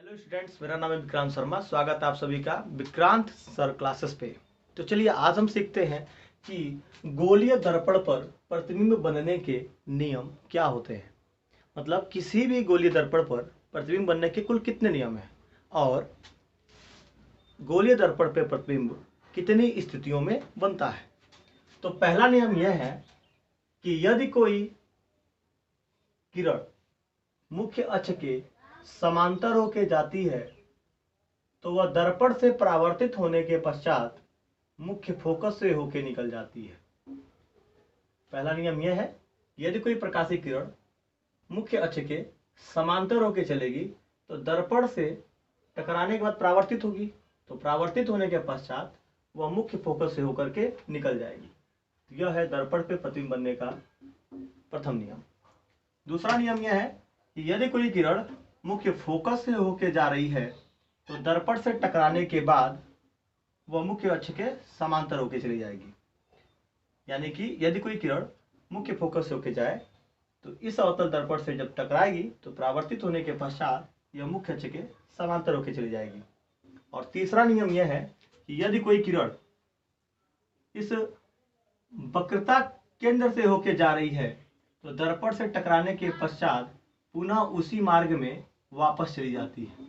Hello students, मेरा नाम है विक्रांत शर्मा। स्वागत है आप सभी का विक्रांत सर क्लासेस पे। तो चलिए आज हम सीखते हैं कि गोलीय दर्पण पर प्रतिबिंब बनने के नियम क्या होते हैं। मतलब किसी भी गोलीय दर्पण पर प्रतिबिंब बनने के कुल कितने नियम हैं और गोलीय दर्पण पर प्रतिबिंब कितनी स्थितियों में बनता है। तो पहला नियम यह है कि यदि कोई किरण मुख्य अक्ष के समांतर होके जाती है तो वह दर्पण से परावर्तित होने के पश्चात मुख्य फोकस से होके निकल जाती है। पहला नियम यह है, यदि कोई प्रकाशीय किरण मुख्य अक्ष के समांतर होके चलेगी तो दर्पण से टकराने के बाद परावर्तित होगी, तो परावर्तित होने के पश्चात वह मुख्य फोकस से होकर के निकल जाएगी। तो यह है दर्पण पे प्रतिबिंब बनने का प्रथम नियम। दूसरा नियम यह है कि यदि कोई किरण मुख्य फोकस से होके जा रही है तो दर्पण से टकराने के बाद वह मुख्य अक्ष के समांतर होके चली जाएगी। यानी कि यदि कोई किरण मुख्य फोकस से होके जाए तो इस अवतल दर्पण से जब टकराएगी तो परावर्तित होने के पश्चात यह मुख्य अक्ष के समांतर होके चली जाएगी। और तीसरा नियम यह है कि यदि कोई किरण इस वक्रता केंद्र से होके जा रही है तो दर्पण से टकराने के पश्चात पुनः उसी मार्ग में वापस चली जाती है।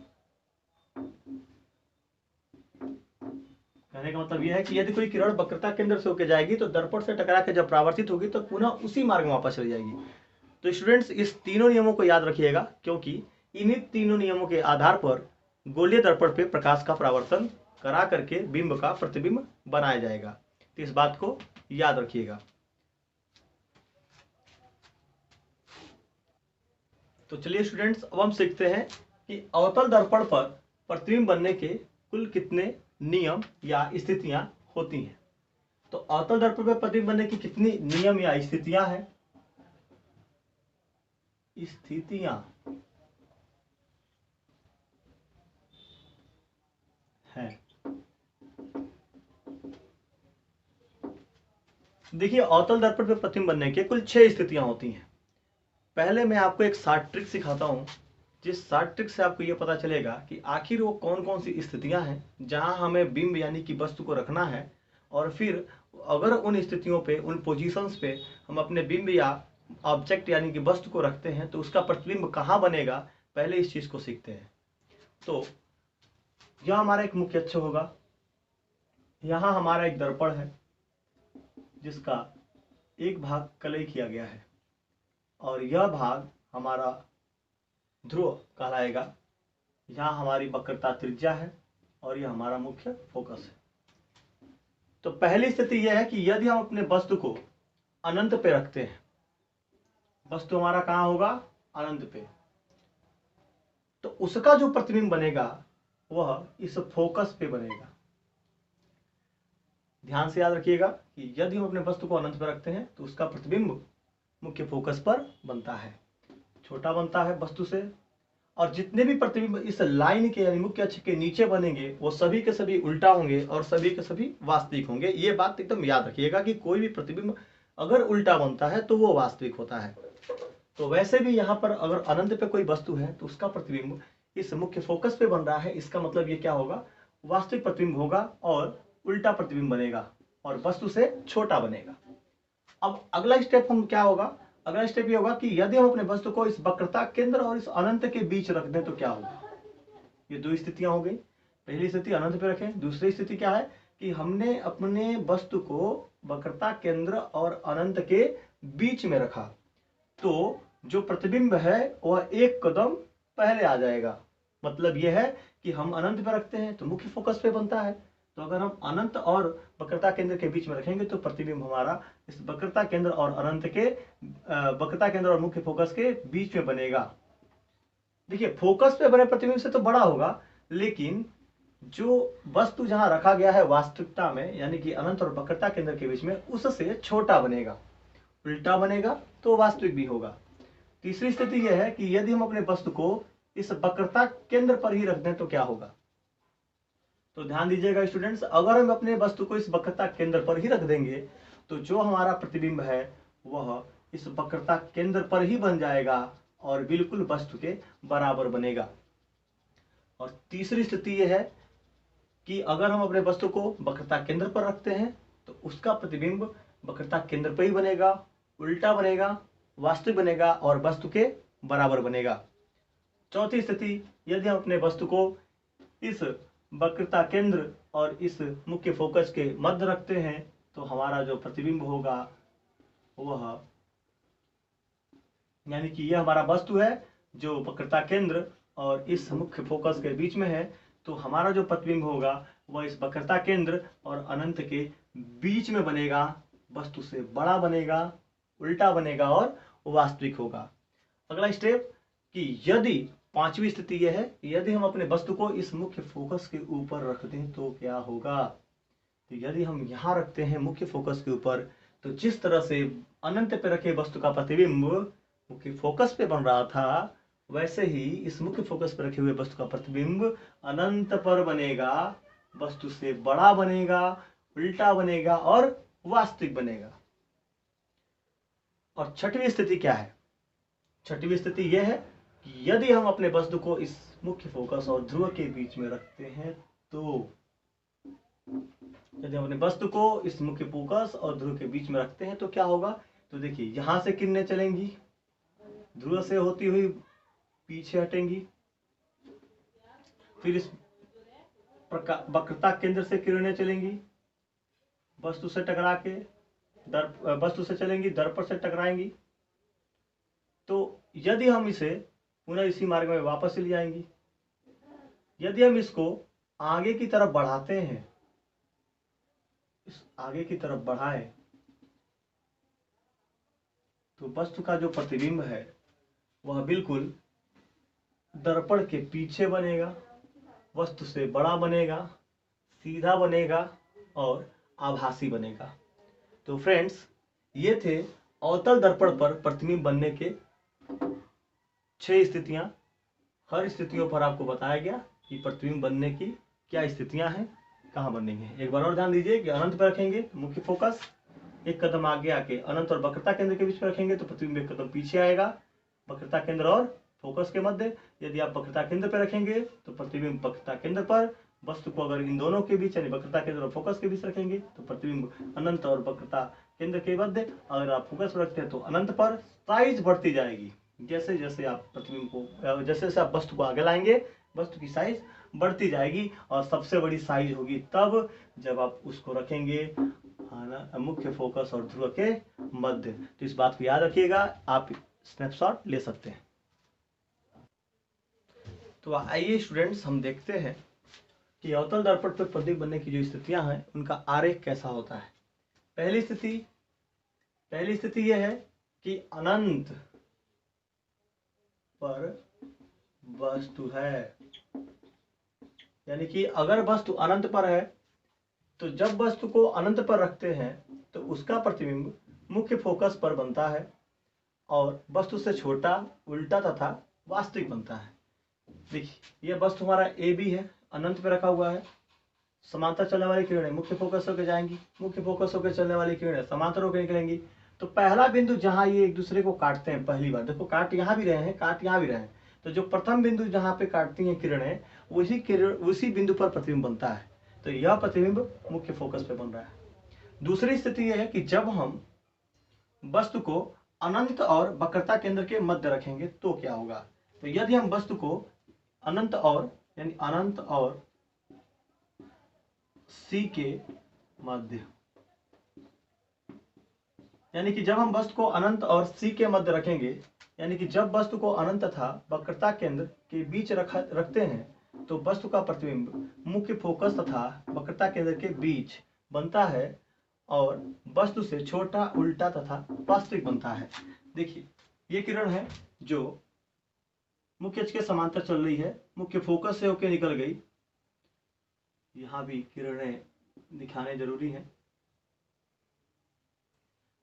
कहने का मतलब यह है कि यदि कोई किरण वक्रता केंद्र से होकर जाएगी तो दर्पण से टकरा के जब परावर्तित होगी तो पुनः उसी मार्ग में वापस चली जाएगी। तो स्टूडेंट्स, इस तीनों नियमों को याद रखिएगा, क्योंकि इन्हीं तीनों नियमों के आधार पर गोलीय दर्पण पे प्रकाश का परावर्तन करा करके बिंब का प्रतिबिंब बनाया जाएगा। तो इस बात को याद रखिएगा। तो चलिए स्टूडेंट्स, अब हम सीखते हैं कि अवतल दर्पण पर प्रतिबिंब बनने के कुल कितने नियम या स्थितियां होती हैं। तो अवतल दर्पण पर प्रतिबिंब बनने की कितनी नियम या स्थितियां हैं। स्थितियां हैं, देखिए अवतल दर्पण पर प्रतिबिंब बनने के कुल 6 स्थितियां होती हैं। पहले मैं आपको एक शॉर्ट ट्रिक सिखाता हूं, जिस शॉर्ट ट्रिक से आपको यह पता चलेगा कि आखिर वो कौन कौन सी स्थितियां हैं जहां हमें बिंब यानी कि वस्तु को रखना है, और फिर अगर उन स्थितियों पे, उन पोजीशंस पे हम अपने बिंब या ऑब्जेक्ट यानी कि वस्तु को रखते हैं तो उसका प्रतिबिंब कहाँ बनेगा, पहले इस चीज को सीखते हैं। तो यह हमारा एक मुख्य अक्ष होगा, यहाँ हमारा एक दर्पण है जिसका एक भाग कलई किया गया है और यह भाग हमारा ध्रुव कहलाएगा। यहाँ हमारी वक्रता त्रिज्या है और यह हमारा मुख्य फोकस है। तो पहली स्थिति यह है कि यदि हम अपने वस्तु को अनंत पे रखते हैं, वस्तु हमारा कहाँ होगा, अनंत पे, तो उसका जो प्रतिबिंब बनेगा वह इस फोकस पे बनेगा। ध्यान से याद रखिएगा कि यदि हम अपने वस्तु को अनंत पे रखते हैं तो उसका प्रतिबिंब मुख्य फोकस पर बनता है, छोटा बनता है वस्तु से। और जितने भी प्रतिबिंब इस लाइन के यानी मुख्य अक्ष के नीचे बनेंगे वो सभी के सभी उल्टा होंगे और सभी के सभी वास्तविक होंगे। ये बात एकदम याद रखिएगा कि कोई भी प्रतिबिंब अगर उल्टा बनता है तो वो वास्तविक होता है। तो वैसे भी यहाँ पर अगर अनंत पे कोई वस्तु है तो उसका प्रतिबिंब इस मुख्य फोकस पे बन रहा है, इसका मतलब ये क्या होगा, वास्तविक प्रतिबिंब होगा और उल्टा प्रतिबिंब बनेगा और वस्तु से छोटा बनेगा। अब अगला स्टेप हम क्या होगा, अगला स्टेप ये होगा कि यदि हम अपने वस्तु को इस वक्रता केंद्र और इस अनंत के बीच रख दें तो क्या होगा। ये दो स्थितियां हो गई। पहली स्थिति अनंत पे रखें, दूसरी स्थिति क्या है कि हमने अपने वस्तु को वक्रता केंद्र और अनंत के बीच में रखा, तो जो प्रतिबिंब है वह एक कदम पहले आ जाएगा। मतलब यह है कि हम अनंत पे रखते हैं तो मुख्य फोकस पे बनता है, तो अगर हम अनंत और वक्रता केंद्र के बीच में रखेंगे तो प्रतिबिंब हमारा इस वक्रता केंद्र और अनंत के वक्रता केंद्र और मुख्य फोकस के बीच में बनेगा। देखिए फोकस पे बने प्रतिबिंब से तो बड़ा होगा, लेकिन जो वस्तु जहां रखा गया है वास्तविकता में यानी कि अनंत और वक्रता केंद्र के बीच में, उससे छोटा बनेगा, उल्टा बनेगा तो वास्तविक भी होगा। तीसरी स्थिति यह है कि यदि हम अपने वस्तु को इस वक्रता केंद्र पर ही रख दें तो क्या होगा। तो ध्यान दीजिएगा स्टूडेंट्स, अगर हम अपने वस्तु को इस वक्रता केंद्र पर ही रख देंगे तो जो हमारा प्रतिबिंब है वह इस वक्रता केंद्र पर ही बन जाएगा और बिल्कुल वस्तु के बराबर बनेगा। और तीसरी स्थिति यह है कि अगर हम अपने वस्तु को वक्रता केंद्र पर रखते हैं तो उसका प्रतिबिंब वक्रता केंद्र पर ही बनेगा, उल्टा बनेगा, वास्तविक बनेगा और वस्तु के बराबर बनेगा। चौथी स्थिति, यदि हम अपने वस्तु को इस वक्रता केंद्र और इस मुख्य फोकस के मध्य रखते हैं तो हमारा जो प्रतिबिंब होगा वह, यानी कि यह हमारा वस्तु है जो वक्रता केंद्र और इस मुख्य फोकस के बीच में है, तो हमारा जो प्रतिबिंब होगा वह इस वक्रता केंद्र और अनंत के बीच में बनेगा, वस्तु से बड़ा बनेगा, उल्टा बनेगा और वास्तविक होगा। अगला स्टेप कि यदि पांचवी स्थिति यह है, यदि हम अपने वस्तु को इस मुख्य फोकस के ऊपर रख दें तो क्या होगा। तो यदि हम यहाँ रखते हैं मुख्य फोकस के ऊपर, तो जिस तरह से अनंत पे रखे वस्तु का प्रतिबिंब मुख्य फोकस पे बन रहा था, वैसे ही इस मुख्य फोकस पर रखे हुए वस्तु का प्रतिबिंब अनंत पर बनेगा, वस्तु से बड़ा बनेगा, उल्टा बनेगा और वास्तविक बनेगा। और छठवीं स्थिति क्या है? छठवीं स्थिति यह है कि यदि हम अपने वस्तु को इस मुख्य फोकस और ध्रुव के बीच में रखते हैं तो, यदि हम अपने वस्तु को इस मुख्य फोकस और ध्रुव के बीच में रखते हैं तो क्या होगा। तो देखिए, यहां से किरणें चलेंगी, ध्रुव से होती हुई पीछे हटेंगी, फिर इस वक्रता केंद्र से किरणें चलेंगी, वस्तु से टकरा के वस्तु से चलेंगी, दर्पण से टकराएंगी। तो यदि हम इसे पुनः इसी मार्ग में वापस ले जाएंगी, यदि हम इसको आगे की तरफ बढ़ाते हैं, इस आगे की तरफ बढ़ाएं, तो वस्तु का जो प्रतिबिंब है वह बिल्कुल दर्पण के पीछे बनेगा, वस्तु से बड़ा बनेगा, सीधा बनेगा और आभासी बनेगा। तो फ्रेंड्स, ये थे अवतल दर्पण पर प्रतिबिंब बनने के 6 स्थितियां। हर स्थितियों पर आपको बताया गया कि प्रतिबिंब बनने की क्या स्थितियां हैं, कहाँ बनेंगे। एक बार और ध्यान दीजिए कि अनंत पर रखेंगे मुख्य फोकस, एक कदम आगे आके अनंत और वक्रता केंद्र के बीच में रखेंगे तो प्रतिबिंब एक कदम पीछे आएगा, वक्रता केंद्र और फोकस के मध्य। यदि आप वक्रता केंद्र पर रखेंगे तो प्रतिबिंब वक्रता केंद्र पर, वस्तु को अगर इन दोनों के बीच यानी वक्रता केंद्र और फोकस के बीच रखेंगे तो प्रतिबिंब अनंत और वक्रता केंद्र के मध्य। अगर आप फोकस पर रखते हैं तो अनंत पर। साइज बढ़ती जाएगी, जैसे जैसे आप प्रतिबिंब को, जैसे जैसे आप वस्तु को आगे लाएंगे, वस्तु की साइज बढ़ती जाएगी और सबसे बड़ी साइज होगी तब जब आप उसको रखेंगे मुख्य फोकस और ध्रुव के मध्य। तो इस बात को याद रखिएगा, आप स्नैपशॉट ले सकते हैं। तो आइए स्टूडेंट्स, हम देखते हैं कि अवतल दर्पण पर प्रतिबिंब बनने की जो स्थितियां हैं उनका आरेख कैसा होता है। पहली स्थिति यह है कि अनंत पर वस्तु है, यानी कि अगर वस्तु अनंत पर है तो जब वस्तु को अनंत पर रखते हैं तो उसका प्रतिबिंब मुख्य फोकस पर बनता है और वस्तु से छोटा, उल्टा तथा वास्तविक बनता है। देखिए, यह वस्तु हमारा ए बी है, अनंत पे रखा हुआ है। समांतर चलने वाली किरणें मुख्य फोकस होकर जाएंगी, मुख्य फोकस होकर चलने वाली किरणें समांतर होकर निकलेंगी। तो पहला बिंदु जहां ये एक दूसरे को काटते हैं, पहली बार देखो, काट यहाँ भी रहे हैं, काट यहाँ भी रहे हैं, तो जो प्रथम बिंदु जहां पे काटती हैं किरणें, उसी बिंदु पर प्रतिबिंब बनता है। तो यह प्रतिबिंब मुख्य फोकस पे बन रहा है। दूसरी स्थिति यह है कि जब हम वस्तु को अनंत और वक्रता केंद्र के मध्य रखेंगे तो क्या होगा। तो यदि हम वस्तु को अनंत और सी के मध्य, यानी कि जब हम वस्तु को अनंत और सी के मध्य रखेंगे, यानी कि जब वस्तु को अनंत तथा वक्रता केंद्र के बीच रखते हैं तो वस्तु का प्रतिबिंब मुख्य फोकस तथा वक्रता केंद्र के बीच बनता है और वस्तु से छोटा, उल्टा तथा वास्तविक बनता है। देखिए, ये किरण है जो मुख्य अक्ष के समांतर चल रही है, मुख्य फोकस से होकर निकल गई। यहां भी किरणें दिखाने जरूरी है।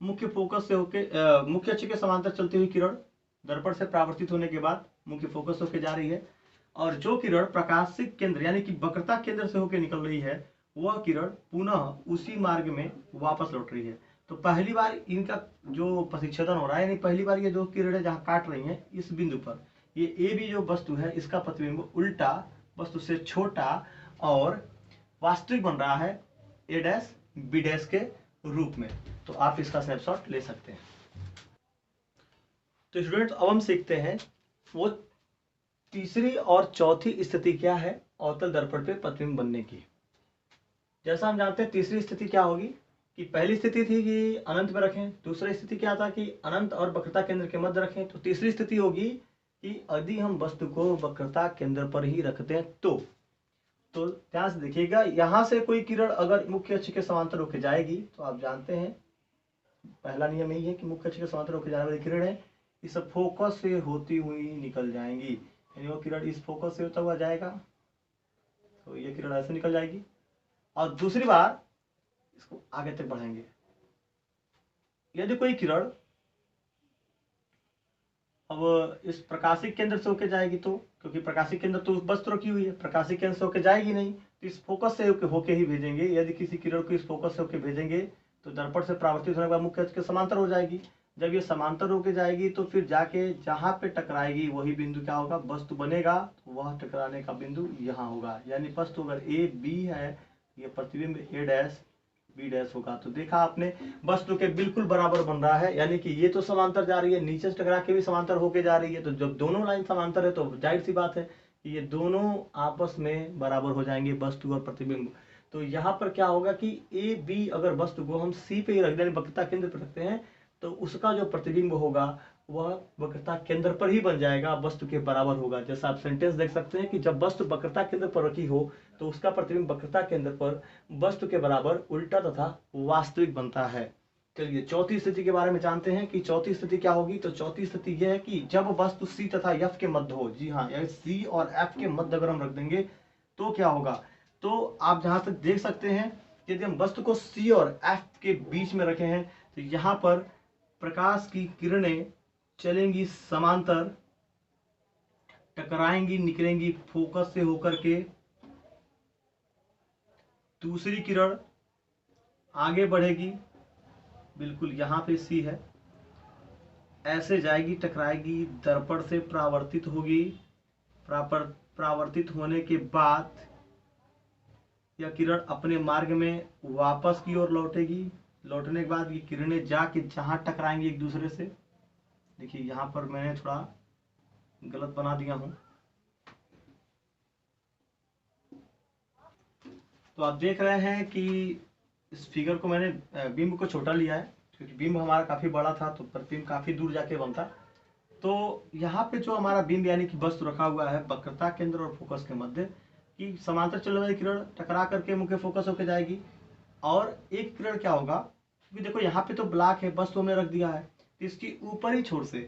मुख्य फोकस से होकर मुख्य अक्ष के समांतर चलती हुई किरण दर्पण से परावर्तित होने के बाद मुख्य फोकस होकर जा रही है और जो किरण प्रकाशिक केंद्र यानी कि वक्रता केंद्र से होकर निकल रही है वह किरण पुनः उसी मार्ग में वापस लौट रही है। तो पहली बार इनका जो प्रतिच्छेदन हो रहा है, यानी पहली बार ये दो किरणें जहां काट रही हैं इस बिंदु पर, ये ए बी जो वस्तु है इसका प्रतिबिंब उल्टा वस्तु से छोटा और वास्तविक बन रहा है ए डैश बी डैश के रूप में। तो आप इसका स्नैपशॉट ले सकते हैं। तो स्टूडेंट्स अब हम सीखते हैं वो तीसरी और चौथी स्थिति क्या है अवतल दर्पण पे प्रतिबिंब बनने की। जैसा हम जानते हैं तीसरी स्थिति क्या होगी कि पहली स्थिति थी कि अनंत में रखें, दूसरी स्थिति क्या था कि अनंत और वक्रता केंद्र के मध्य रखें। तो तीसरी स्थिति होगी कि यदि हम वस्तु को वक्रता केंद्र पर ही रखते हैं तो ध्यान से देखिएगा, यहां से कोई किरण अगर मुख्य अक्ष के समांतर होकर जाएगी तो आप जानते हैं पहला नियम यही है कि मुख्य अक्ष के समांतर होकर जाने वाली किरण है इस फोकस से होती हुई निकल जाएंगी। यानी वो किरण इस फोकस से होता हुआ जाएगा तो ये किरण ऐसे निकल जाएगी। और दूसरी बार इसको आगे तक बढ़ाएंगे, यदि कोई किरण अब इस प्रकाशिक केंद्र से होके जाएगी तो, क्योंकि प्रकाशिक केंद्र तो वस्तु रखी हुई है, प्रकाशिक केंद्र से होके जाएगी नहीं तो इस फोकस से होके ही भेजेंगे। यदि किसी किरण को इस फोकस से होके भेजेंगे तो दर्पण से परावर्तित होने के बाद मुख्य अक्ष के समांतर हो जाएगी। जब ये समांतर होके जाएगी तो फिर जाके जहां पे टकराएगी वही बिंदु क्या होगा, वस्तु बनेगा। तो वह टकराने का बिंदु यहाँ होगा। यानी वस्तु अगर ए बी है, ये प्रतिबिंब ए डैश बी डैश होगा। तो देखा आपने वस्तु के बिल्कुल बराबर बन रहा है, यानी कि ये तो समांतर जा रही है, नीचे से टकरा के भी समांतर होके जा रही है। तो जब दोनों लाइन समांतर है तो जाहिर सी बात है कि ये दोनों आपस में बराबर हो जाएंगे, वस्तु और प्रतिबिंब। तो यहाँ पर क्या होगा कि ए बी अगर वस्तु को हम सी पे ही रख दें, वक्रता केंद्र पर रखते हैं, तो उसका जो प्रतिबिंब होगा वह वक्रता केंद्र पर ही बन जाएगा, वस्तु के बराबर होगा। जैसा आप सेंटेंस देख सकते हैं कि जब वस्तु वक्रता केंद्र पर रखी हो तो उसका प्रतिबिंब वक्रता केंद्र पर वस्तु के बराबर उल्टा तथा वास्तविक बनता है। चलिए चौथी स्थिति के बारे में जानते हैं कि चौथी स्थिति क्या होगी। तो चौथी स्थिति यह है कि जब वस्तु सी तथा एफ के मध्य हो, जी हाँ, सी और एफ के मध्य अगर हम रख देंगे तो क्या होगा। तो आप जहां तक देख सकते हैं यदि हम वस्तु को सी और एफ के बीच में रखे हैं तो यहाँ पर प्रकाश की किरणें चलेंगी समांतर, टकराएंगी, निकलेंगी फोकस से होकर के। दूसरी किरण आगे बढ़ेगी, बिल्कुल यहाँ पे सी है, ऐसे जाएगी, टकराएगी, दर्पण से परावर्तित होगी। परावर्तित होने के बाद यह किरण अपने मार्ग में वापस की ओर लौटेगी। लौटने के बाद ये किरणें जाके जहां टकराएंगी एक दूसरे से, देखिए यहाँ पर मैंने थोड़ा गलत बना दिया हूं। तो आप देख रहे हैं कि इस फिगर को मैंने बिंब को छोटा लिया है क्योंकि बिंब हमारा काफी बड़ा था तो प्रतिबिंब काफी दूर जाके बनता। तो यहाँ पे जो हमारा बिंब यानी कि वस्तु रखा हुआ है वक्रता केंद्र और फोकस के मध्य की समांतर चलने वाली किरण टकरा करके मुख्य फोकस होकर जाएगी। और एक किरण क्या होगा, क्योंकि देखो यहाँ पे तो ब्लॉक है, वस्तु हमने रख दिया है, तो इसकी ऊपरी छोर से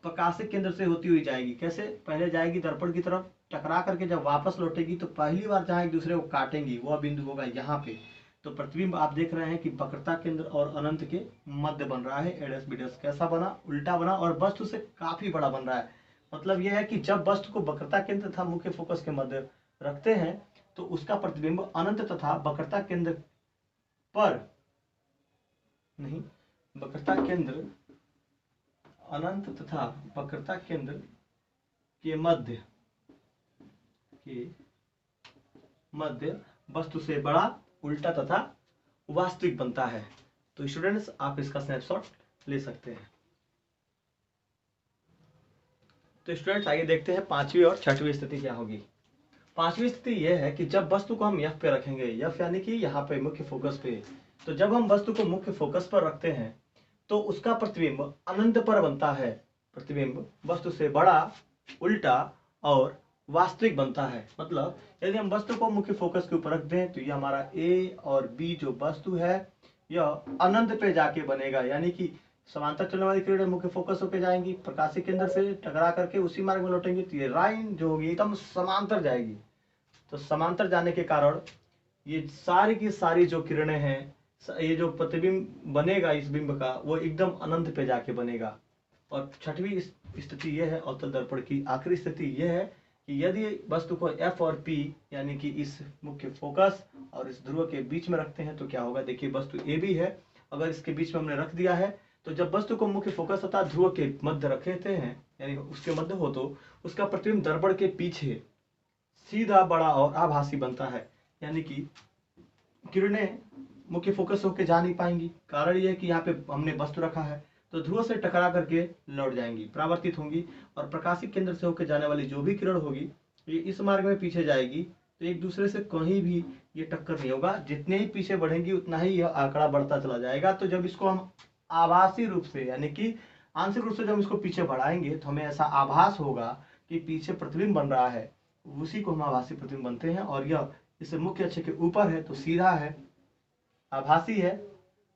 प्रकाशिक केंद्र से होती हुई जाएगी। कैसे, पहले जाएगी दर्पण की तरफ, टकरा करके जब वापस लौटेगी तो पहली बार जहां एक दूसरे को काटेंगी वह बिंदु होगा यहाँ पे। तो प्रतिबिंब आप देख रहे हैं कि वक्रता केंद्र और अनंत के मध्य बन रहा है। एडस बीडस कैसा बना, उल्टा बना और वस्तु से काफी बड़ा बन रहा है। मतलब यह है कि जब वस्तु को वक्रता केंद्र तथा मुख्य फोकस के मध्य रखते हैं तो उसका प्रतिबिंब अनंत तथा वक्रता केंद्र पर नहीं, वक्रता केंद्र अनंत तथा वक्रता केंद्र के मध्य वस्तु से बड़ा, उल्टा तथा वास्तविक बनता है। तो स्टूडेंट्स आप इसका स्नैपशॉट ले सकते हैं। तो स्टूडेंट्स आइए देखते हैं पांचवी और छठवीं स्थिति क्या होगी। पांचवी स्थिति यह है कि जब वस्तु को हम एफ पे रखेंगे, एफ यानी कि यहाँ पे मुख्य फोकस पे, तो जब हम वस्तु को मुख्य फोकस पर रखते हैं तो उसका प्रतिबिंब अनंत पर बनता है। प्रतिबिंब वस्तु से बड़ा, उल्टा और वास्तविक बनता है। मतलब यदि हम वस्तु को मुख्य फोकस के ऊपर रख दें तो ये हमारा ए और बी जो वस्तु है यह अनंत पे जाके बनेगा। यानी कि समांतर चलने वाली किरणें मुख्य फोकस होकर जाएंगी, प्रकाशिक केंद्र से टकरा करके उसी मार्ग में लौटेंगी। तो ये लाइन जो होगी एकदम समांतर जाएगी। तो समांतर जाने के कारण ये सारी की सारी जो किरणें हैं, ये जो प्रतिबिंब बनेगा इस बिंब का, वो एकदम अनंत पे जाके बनेगा। और छठवीं स्थिति यह है अवतल दर्पण की आखिरी स्थिति यह है कि यदि वस्तु को एफ और पी यानी कि इस मुख्य फोकस और इस ध्रुव के बीच में रखते हैं तो क्या होगा। देखिए वस्तु ए भी है, अगर इसके बीच में हमने रख दिया है तो जब वस्तु को मुख्य फोकस तथा ध्रुव के मध्य रखे थे हैं, यानी उसके मध्य हो, तो उसका प्रतिबिंब दर्पण के पीछे सीधा, बड़ा और आभासी बनता है, यानी कि किरणें मुख्य फोकस होकर जा नहीं पाएंगी। कारण यह है कि यहाँ पे हमने वस्तु रखा है तो ध्रुव से टकरा करके लौट जाएंगी, परावर्तित होंगी, और प्रकाशिक केंद्र से होकर जाने वाली जो भी किरण होगी ये इस मार्ग में पीछे जाएगी, तो एक दूसरे से कहीं भी ये टक्कर नहीं होगा। जितने ही पीछे बढ़ेंगी उतना ही यह आंकड़ा बढ़ता चला जाएगा। तो जब इसको हम आभासी रूप से यानी कि आंशिक रूप से जब इसको पीछे बढ़ाएंगे तो हमें ऐसा आभास होगा कि पीछे प्रतिबिंब बन रहा है, उसी को हम आभासी प्रतिबिंब बनते हैं। और यह इस मुख्य अक्ष के ऊपर है तो सीधा है, आभासी है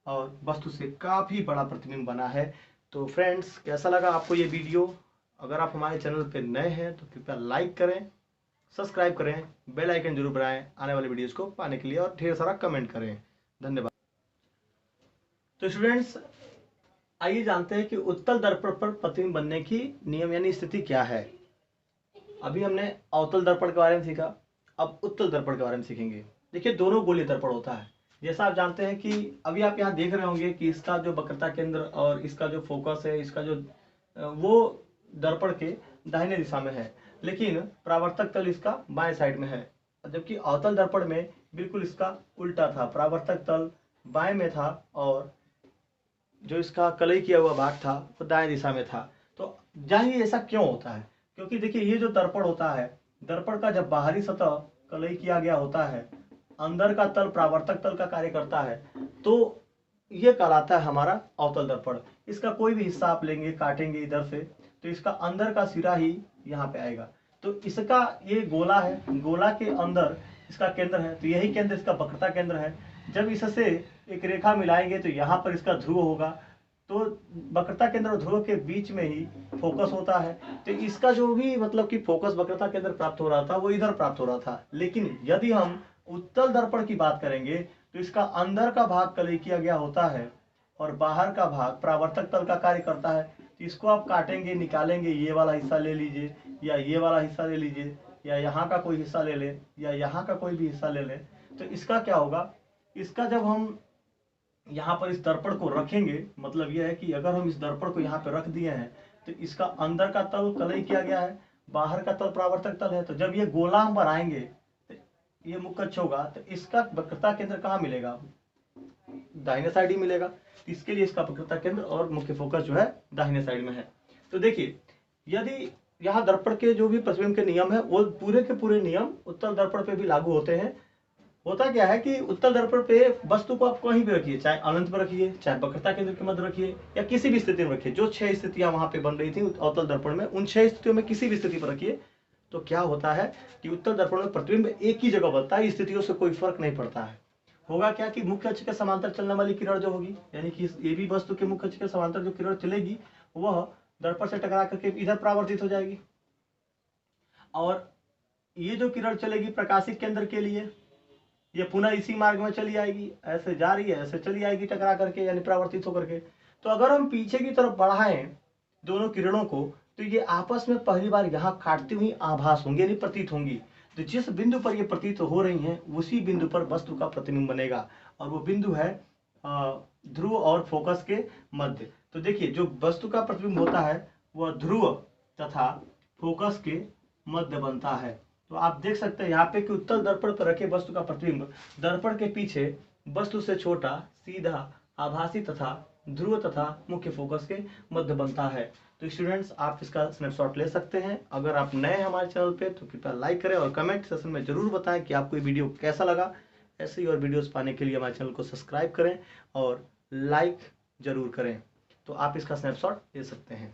और वस्तु से काफी बड़ा प्रतिबिंब बना है। तो फ्रेंड्स, कैसा लगा आपको ये वीडियो? अगर आप हमारे चैनल पर नए हैं तो कृपया लाइक करें, सब्सक्राइब करें, बेल आइकन जरूर दबाएं आने वाले वीडियोस को पाने के लिए, और ढेर सारा कमेंट करें। धन्यवाद। तो स्टूडेंट्स, आइए जानते हैं कि उत्तल दर्पण पर प्रतिबिंब बनने की नियम यानी स्थिति क्या है। अभी हमने अवतल दर्पण के बारे में सीखा, अब उत्तल दर्पण के बारे में सीखेंगे। देखिए, दोनों गोलीय दर्पण होता है। जैसा आप जानते हैं कि अभी आप यहाँ देख रहे होंगे कि इसका जो वक्रता केंद्र और इसका जो फोकस है, इसका जो वो दर्पण के दाहिने दिशा में है, लेकिन परावर्तक तल इसका बाएं साइड में है। जबकि अवतल दर्पण में बिल्कुल इसका उल्टा था, परावर्तक तल बाएं में था और जो इसका कलई किया हुआ भाग था वो दाएं दिशा में था। तो जानिए ऐसा क्यों होता है। क्योंकि देखिए, ये जो दर्पण होता है, दर्पण का जब बाहरी सतह कलई किया गया होता है, अंदर का तल परावर्तक तल का कार्य करता है, तो ये कहलाता है हमारा अवतल दर्पण। इसका कोई भी हिस्सा आप लेंगे, काटेंगे इधर से, तो इसका अंदर का सिरा ही यहाँ पे आएगा। तो इसका ये गोला है, गोला के अंदर इसका केंद्र है, तो यही केंद्र इसका वक्रता केंद्र है। जब इससे एक रेखा मिलाएंगे तो यहाँ पर इसका ध्रुव होगा, तो वक्रता केंद्र और ध्रुव के बीच में ही फोकस होता है। तो इसका जो भी मतलब कि फोकस वक्रता केंद्र प्राप्त हो रहा था वो इधर प्राप्त हो रहा था। लेकिन यदि हम उत्तल दर्पण की बात करेंगे तो इसका अंदर का भाग कलई किया गया होता है और बाहर का भाग परावर्तक तल का कार्य करता है। तो इसको आप काटेंगे, निकालेंगे, ये वाला हिस्सा ले लीजिए या ये वाला हिस्सा ले लीजिए या यहाँ का कोई हिस्सा ले लें या यहाँ का कोई भी हिस्सा ले लें, तो इसका क्या होगा, इसका जब हम यहाँ पर इस दर्पण को रखेंगे, मतलब यह है कि अगर हम इस दर्पण को यहाँ पे रख दिए हैं तो इसका अंदर का तल कलई किया गया है, बाहर का तल परावर्तक तल है। तो जब ये गोला हम बनाएंगे तो ये मुख्य अक्ष होगा, तो इसका वक्रता केंद्र कहाँ मिलेगा, दाहिने साइड ही मिलेगा। तो इसके लिए इसका वक्रता केंद्र और मुख्य फोकस जो है दाहिने साइड में है। तो देखिए, यदि यहाँ दर्पण के जो भी प्रतिबिंब के नियम है वो पूरे के पूरे नियम उत्तल दर्पण पे भी लागू होते हैं। होता क्या है कि उत्तल दर्पण पे वस्तु को आप कहीं भी रखिए, चाहे अनंत पर रखिए, चाहे वक्रता केंद्र के मध्य रखिए, या किसी भी स्थिति में रखिए। जो 6 स्थितियां वहां पे बन रही थी अवतल दर्पण में, उन 6 स्थितियों में किसी भी स्थिति पर रखिए, तो क्या होता है कि उत्तल दर्पण में प्रतिबिंब एक ही जगह बनता है, स्थितियों से कोई फर्क नहीं पड़ता है। होगा क्या कि मुख्य अक्ष के समांतर चलने वाली किरण जो होगी, यानी कि ये भी वस्तु के मुख्य अक्ष के समांतर जो किरण चलेगी वह दर्पण से टकरा करके इधर परावर्तित हो जाएगी, और ये जो किरण चलेगी प्रकाशिक केंद्र के लिए, ये पुनः इसी मार्ग में चली आएगी, ऐसे जा रही है, ऐसे चली आएगी टकरा करके, यानी परावर्तित होकर के। तो अगर हम पीछे की तरफ बढ़ाएं दोनों किरणों को, तो ये आपस में पहली बार यहाँ काटती हुई आभास होंगी, यानी प्रतीत होंगी। तो जिस बिंदु पर ये प्रतीत हो रही हैं उसी बिंदु पर वस्तु का प्रतिबिंब बनेगा, और वो बिंदु है ध्रुव और फोकस के मध्य। तो देखिए, जो वस्तु का प्रतिबिंब होता है वह ध्रुव तथा फोकस के मध्य बनता है। तो आप देख सकते हैं यहाँ पे कि उत्तल दर्पण पर रखे वस्तु का प्रतिबिंब दर्पण के पीछे वस्तु से छोटा, सीधा, आभासी तथा ध्रुव तथा मुख्य फोकस के मध्य बनता है। तो स्टूडेंट्स, आप इसका स्नैपशॉट ले सकते हैं। अगर आप नए हैं हमारे चैनल पे तो कृपया लाइक करें और कमेंट सेक्शन में जरूर बताएं कि आपको ये वीडियो कैसा लगा। ऐसे ही और वीडियोस पाने के लिए हमारे चैनल को सब्सक्राइब करें और लाइक जरूर करें। तो आप इसका स्नैपशॉट ले सकते हैं।